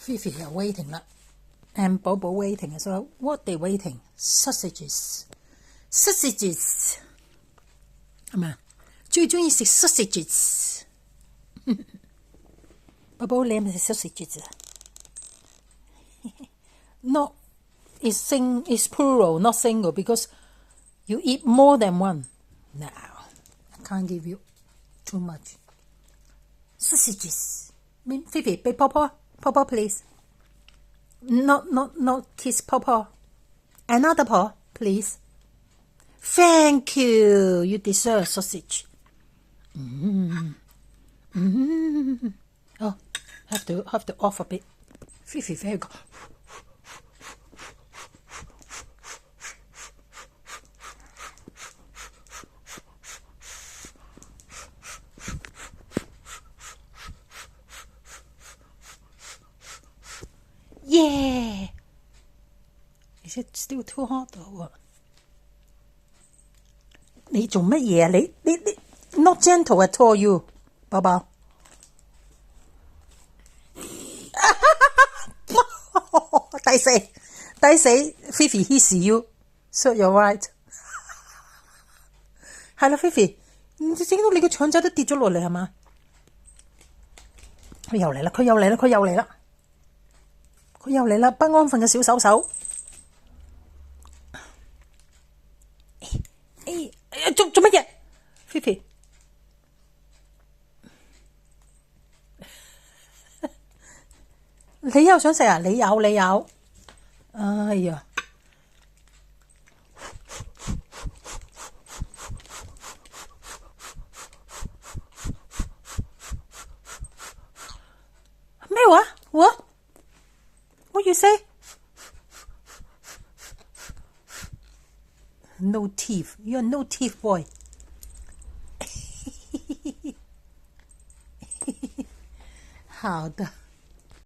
Fifi 又 waiting 啦 ，and 寶寶 waiting as well. What they waiting? Sausages， 係咪啊？最中意食 sausages。寶寶你係咪食 sausages 啊？No, it's plural, not single, because you eat more than one. No, I can't give you too much. Sausages. Fifi, 俾婆婆 please. Not kiss 婆婆. Another paw, please. Thank you. You deserve sausage. Oh, have to off a bit. Fifi, very good. Yeah. Is it still too hot or what? 你做乜嘢啊？你 not gentle at all, you 寶寶。抵死 Fifi hiss you, so you're right. 係啦 Fifi， 你整到你個腸仔都跌咗落嚟係嘛？佢又嚟啦，不安分嘅小手手。做乜嘢 Fifi？ 你又想食啊？你有。哎呀！咩話？ What you say? No teeth. You're a no teeth boy. 好的。